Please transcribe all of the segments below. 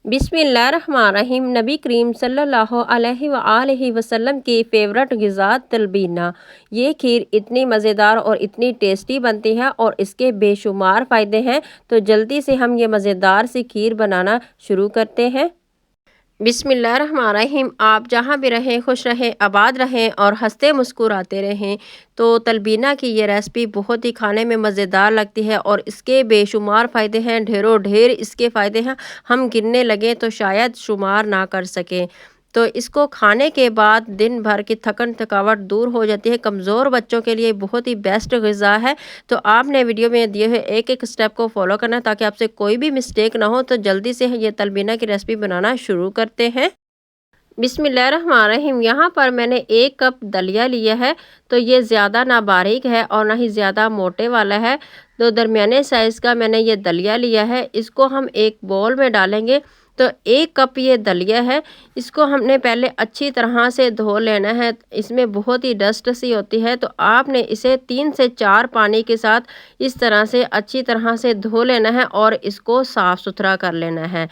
बिस्मिल्लाहिर्रहमानिर्रहीम। नबी करीम सल्लल्लाहु अलैहि वआलैहि वसल्लम की फ़ेवरेट ग़िज़ा तलबीना। ये खीर इतनी मज़ेदार और इतनी टेस्टी बनती है और इसके बेशुमार फ़ायदे हैं। तो जल्दी से हम ये मज़ेदार सी खीर बनाना शुरू करते हैं। बिस्मिल्लाहिर्रहमानिर्रहीम। आप जहाँ भी रहें खुश रहें, आबाद रहें और हंसते मुस्कुराते रहें। तो तलबीना की ये रेसिपी बहुत ही खाने में मज़ेदार लगती है और इसके बेशुमार फ़ायदे हैं, ढेरों ढेर इसके फ़ायदे हैं। हम गिनने लगें तो शायद शुमार ना कर सकें। तो इसको खाने के बाद दिन भर की थकन थकावट दूर हो जाती है। कमज़ोर बच्चों के लिए बहुत ही बेस्ट ग़िज़ा है। तो आपने वीडियो में दिए हुए एक एक स्टेप को फॉलो करना ताकि आपसे कोई भी मिस्टेक ना हो। तो जल्दी से ये तलबीना की रेसिपी बनाना शुरू करते हैं। बिस्मिल्लाहिर्रहमानिर्रहीम। यहाँ पर मैंने 1 कप दलिया लिया है। तो ये ज़्यादा ना बारीक है और ना ही ज़्यादा मोटे वाला है। तो दरमियाने साइज़ का मैंने ये दलिया लिया है। इसको हम एक बाउल में डालेंगे। तो 1 कप ये दलिया है। इसको हमने पहले अच्छी तरह से धो लेना है। इसमें बहुत ही डस्ट सी होती है। तो आपने इसे 3 से 4 पानी के साथ इस तरह से अच्छी तरह से धो लेना है और इसको साफ़ सुथरा कर लेना है।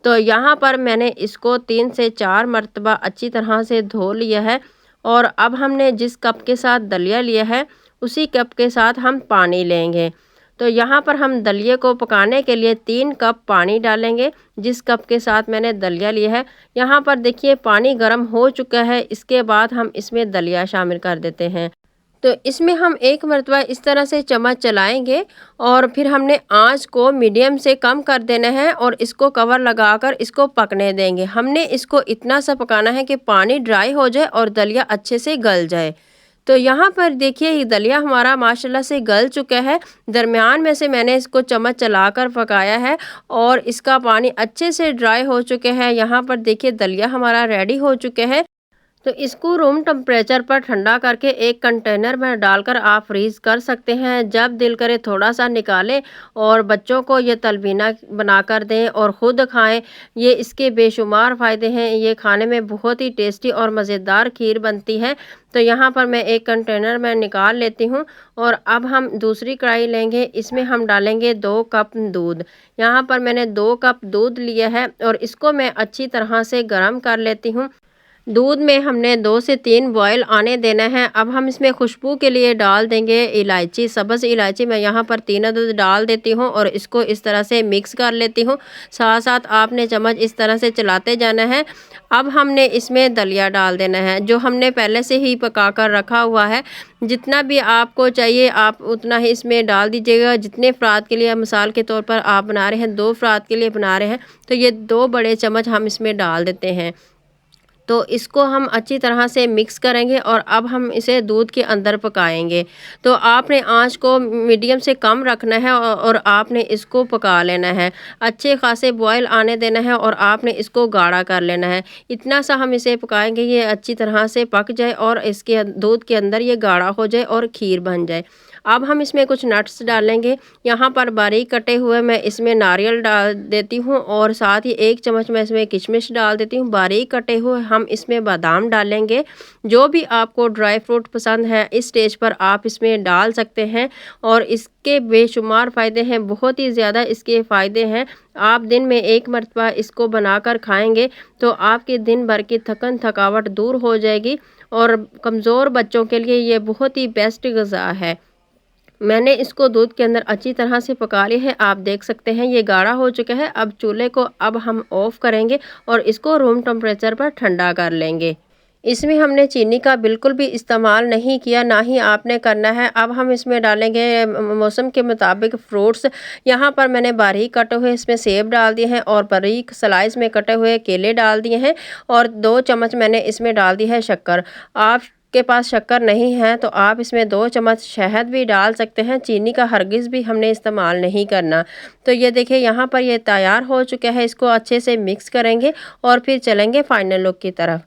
तो यहाँ पर मैंने इसको 3 से 4 मरतबा अच्छी तरह से धो लिया है। और अब हमने जिस कप के साथ दलिया लिया है उसी कप के साथ हम पानी लेंगे। तो यहाँ पर हम दलिये को पकाने के लिए 3 कप पानी डालेंगे जिस कप के साथ मैंने दलिया लिया है। यहाँ पर देखिए पानी गर्म हो चुका है। इसके बाद हम इसमें दलिया शामिल कर देते हैं। तो इसमें हम 1 मरतबा इस तरह से चम्मच चलाएंगे और फिर हमने आंच को मीडियम से कम कर देना है और इसको कवर लगाकर इसको पकने देंगे। हमने इसको इतना सा पकाना है कि पानी ड्राई हो जाए और दलिया अच्छे से गल जाए। तो यहाँ पर देखिए ये दलिया हमारा माशाल्लाह से गल चुका है। दरमियान में से मैंने इसको चम्मच चलाकर पकाया है और इसका पानी अच्छे से ड्राई हो चुके हैं। यहाँ पर देखिए दलिया हमारा रेडी हो चुके हैं। तो इसको रूम टेम्परेचर पर ठंडा करके एक कंटेनर में डालकर आप फ्रीज़ कर सकते हैं। जब दिल करे थोड़ा सा निकालें और बच्चों को ये तलबीना बनाकर दें और ख़ुद खाएं। ये इसके बेशुमार फ़ायदे हैं। ये खाने में बहुत ही टेस्टी और मज़ेदार खीर बनती है। तो यहाँ पर मैं एक कंटेनर में निकाल लेती हूँ और अब हम दूसरी कढ़ाई लेंगे। इसमें हम डालेंगे 2 कप दूध। यहाँ पर मैंने 2 कप दूध लिया है और इसको मैं अच्छी तरह से गर्म कर लेती हूँ। दूध में हमने 2 से 3 बॉयल आने देना है। अब हम इसमें खुशबू के लिए डाल देंगे इलायची, सब्ज़ इलायची मैं यहाँ पर 3 अदद डाल देती हूँ और इसको इस तरह से मिक्स कर लेती हूँ। साथ साथ आपने चम्मच इस तरह से चलाते जाना है। अब हमने इसमें दलिया डाल देना है जो हमने पहले से ही पका कर रखा हुआ है। जितना भी आपको चाहिए आप उतना ही इसमें डाल दीजिएगा। जितने अफराद के लिए मिसाल के तौर पर आप बना रहे हैं, 2 अफराद के लिए बना रहे हैं तो ये 2 बड़े चम्मच हम इसमें डाल देते हैं। तो इसको हम अच्छी तरह से मिक्स करेंगे और अब हम इसे दूध के अंदर पकाएंगे। तो आपने आंच को मीडियम से कम रखना है और आपने इसको पका लेना है। अच्छे खासे बॉयल आने देना है और आपने इसको गाढ़ा कर लेना है। इतना सा हम इसे पकाएंगे ये अच्छी तरह से पक जाए और इसके दूध के अंदर ये गाढ़ा हो जाए और खीर बन जाए। अब हम इसमें कुछ नट्स डालेंगे। यहाँ पर बारीक कटे हुए मैं इसमें नारियल डाल देती हूँ और साथ ही 1 चम्मच मैं इसमें किशमिश डाल देती हूँ। बारीक कटे हुए हम इसमें बादाम डालेंगे। जो भी आपको ड्राई फ्रूट पसंद है इस स्टेज पर आप इसमें डाल सकते हैं और इसके बेशुमार फ़ायदे हैं, बहुत ही ज़्यादा इसके फ़ायदे हैं। आप दिन में 1 मरतबा इसको बनाकर खाएंगे तो आपके दिन भर की थकन थकावट दूर हो जाएगी और कमज़ोर बच्चों के लिए ये बहुत ही बेस्ट ग़िज़ा है। मैंने इसको दूध के अंदर अच्छी तरह से पका लिया है। आप देख सकते हैं ये गाढ़ा हो चुका है। अब चूल्हे को अब हम ऑफ़ करेंगे और इसको रूम टेम्परेचर पर ठंडा कर लेंगे। इसमें हमने चीनी का बिल्कुल भी इस्तेमाल नहीं किया, ना ही आपने करना है। अब हम इसमें डालेंगे मौसम के मुताबिक फ्रूट्स। यहाँ पर मैंने बारीक कटे हुए इसमें सेब डाल दिए हैं और बारीक स्लाइस में कटे हुए केले डाल दिए हैं और 2 चम्मच मैंने इसमें डाल दी है शक्कर। आप के पास शक्कर नहीं है तो आप इसमें 2 चम्मच शहद भी डाल सकते हैं। चीनी का हरगिज़ भी हमने इस्तेमाल नहीं करना। तो ये देखिए यहाँ पर ये तैयार हो चुका है। इसको अच्छे से मिक्स करेंगे और फिर चलेंगे फाइनल लुक की तरफ।